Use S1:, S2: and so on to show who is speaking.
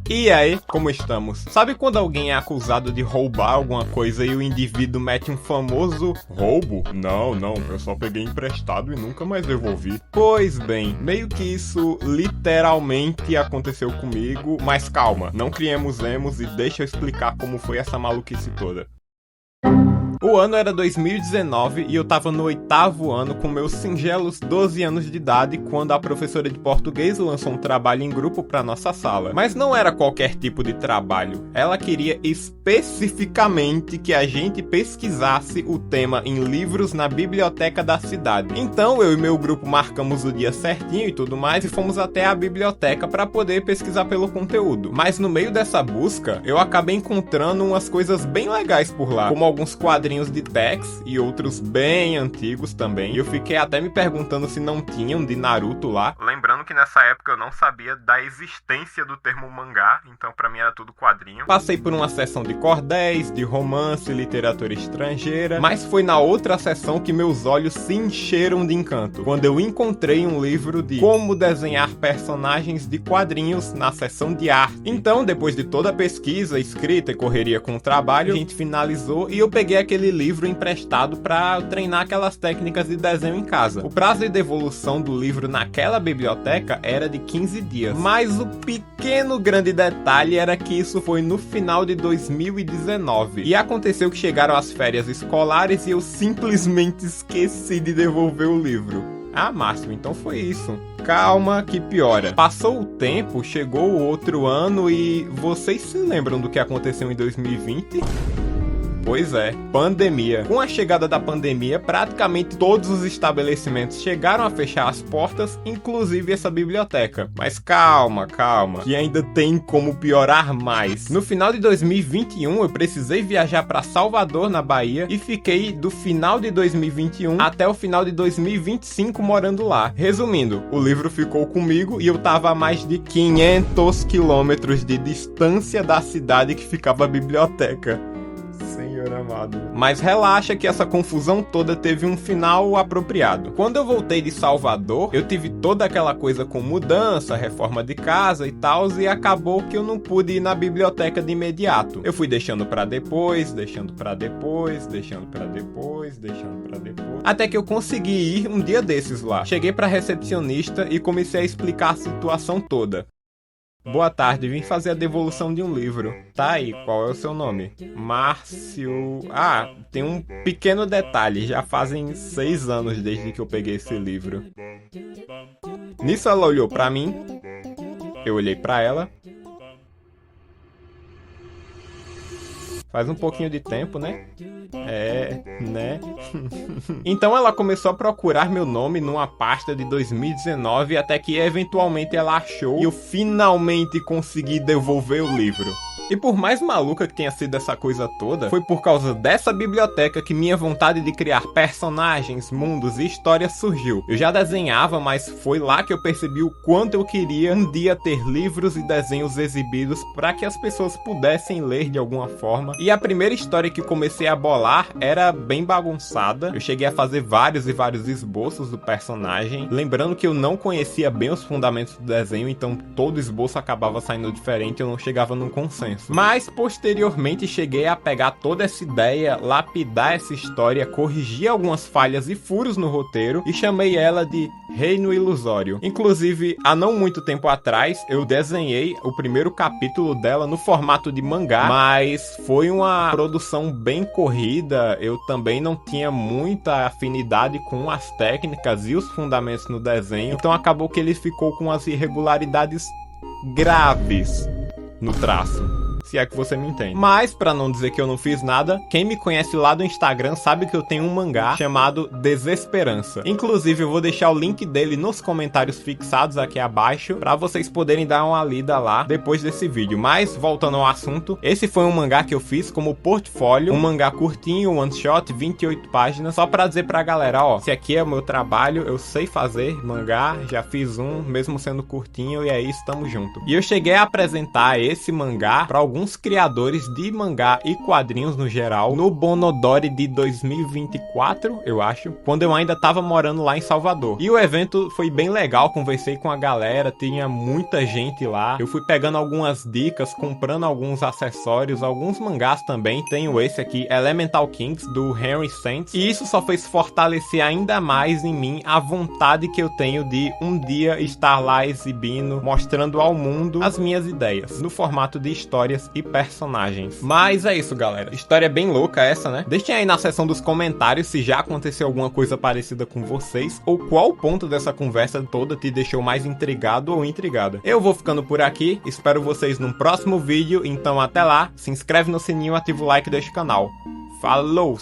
S1: E aí, como estamos? Sabe quando alguém é acusado de roubar alguma coisa e o indivíduo mete um famoso roubo? Não, eu só peguei emprestado e nunca mais devolvi. Pois bem, meio que isso literalmente aconteceu comigo, mas calma, não criemos emos e deixa eu explicar como foi essa maluquice toda. O ano era 2019 e eu tava no 8º ano com meus singelos 12 anos de idade quando a professora de português lançou um trabalho em grupo pra nossa sala. Mas não era qualquer tipo de trabalho. Ela queria especificamente que a gente pesquisasse o tema em livros na biblioteca da cidade. Então eu e meu grupo marcamos o dia certinho e tudo mais e fomos até a biblioteca pra poder pesquisar pelo conteúdo. Mas no meio dessa busca, eu acabei encontrando umas coisas bem legais por lá, como alguns quadrinhos de Tex e outros bem antigos também. E eu fiquei até me perguntando se não tinham de Naruto lá. Lembrando que nessa época eu não sabia da existência do termo mangá, então pra mim era tudo quadrinho. Passei por uma sessão de cordéis, de romance, literatura estrangeira, mas foi na outra sessão que meus olhos se encheram de encanto, quando eu encontrei um livro de como desenhar personagens de quadrinhos na seção de arte. Então, depois de toda a pesquisa, escrita e correria com o trabalho, a gente finalizou e eu peguei aquele livro emprestado para treinar aquelas técnicas de desenho em casa. O prazo de devolução do livro naquela biblioteca era de 15 dias, mas o pequeno grande detalhe era que isso foi no final de 2019 e aconteceu que chegaram as férias escolares e eu simplesmente esqueci de devolver o livro. Ah, Márcio, então foi isso. Calma que piora. Passou o tempo, chegou o outro ano e vocês se lembram do que aconteceu em 2020? Pois é, pandemia. Com a chegada da pandemia, praticamente todos os estabelecimentos chegaram a fechar as portas, inclusive essa biblioteca. Mas calma, que ainda tem como piorar mais. No final de 2021, eu precisei viajar para Salvador, na Bahia, e fiquei do final de 2021 até o final de 2025 morando lá. Resumindo, o livro ficou comigo e eu tava a mais de 500 quilômetros de distância da cidade que ficava a biblioteca. Senhor amado. Mas relaxa que essa confusão toda teve um final apropriado. Quando eu voltei de Salvador, eu tive toda aquela coisa com mudança, reforma de casa e tal, e acabou que eu não pude ir na biblioteca de imediato. Eu fui deixando pra depois, até que eu consegui ir um dia desses lá. Cheguei pra recepcionista e comecei a explicar a situação toda. Boa tarde, vim fazer a devolução de um livro. Tá aí, qual é o seu nome? Márcio... Ah, tem um pequeno detalhe, já fazem 6 anos desde que eu peguei esse livro. Nisso ela olhou pra mim, eu olhei pra ela. Faz um pouquinho de tempo, né? Né? Então ela começou a procurar meu nome numa pasta de 2019 até que eventualmente ela achou e eu finalmente consegui devolver o livro. E por mais maluca que tenha sido essa coisa toda, foi por causa dessa biblioteca que minha vontade de criar personagens, mundos e histórias surgiu. Eu já desenhava, mas foi lá que eu percebi o quanto eu queria um dia ter livros e desenhos exibidos para que as pessoas pudessem ler de alguma forma. E a primeira história que comecei a bolar era bem bagunçada. Eu cheguei a fazer vários esboços do personagem, lembrando que eu não conhecia bem os fundamentos do desenho, então todo esboço acabava saindo diferente, eu não chegava num consenso. Mas posteriormente cheguei a pegar toda essa ideia, lapidar essa história, corrigir algumas falhas e furos no roteiro e chamei ela de Reino Ilusório. Inclusive, há não muito tempo atrás, eu desenhei o primeiro capítulo dela no formato de mangá, mas foi uma produção bem corrida, eu também não tinha muita afinidade com as técnicas e os fundamentos no desenho, então acabou que ele ficou com as irregularidades graves no traço. Se é que você me entende. Mas, pra não dizer que eu não fiz nada, quem me conhece lá do Instagram sabe que eu tenho um mangá chamado Desesperança. Inclusive, eu vou deixar o link dele nos comentários fixados aqui abaixo, pra vocês poderem dar uma lida lá depois desse vídeo. Mas, voltando ao assunto, esse foi um mangá que eu fiz como portfólio, um mangá curtinho, one shot, 28 páginas, só pra dizer pra galera, ó, esse aqui é o meu trabalho, eu sei fazer mangá, já fiz um, mesmo sendo curtinho, e é isso, tamo junto. E eu cheguei a apresentar esse mangá pra alguns alguns criadores de mangá e quadrinhos no geral no Bonodori de 2024, eu acho, quando eu ainda tava morando lá em Salvador. E o evento foi bem legal, conversei com a galera, tinha muita gente lá. Eu fui pegando algumas dicas, comprando alguns acessórios, alguns mangás também. Tenho esse aqui, Elemental Kings, do Henry Sands. E isso só fez fortalecer ainda mais em mim a vontade que eu tenho de um dia estar lá exibindo, mostrando ao mundo as minhas ideias, no formato de histórias e personagens. Mas é isso, galera. História bem louca essa, né? Deixem aí na seção dos comentários se já aconteceu alguma coisa parecida com vocês, ou qual ponto dessa conversa toda te deixou mais intrigado ou intrigada. Eu vou ficando por aqui, espero vocês num próximo vídeo, então até lá, se inscreve no sininho, ativa o like deste canal. Falou!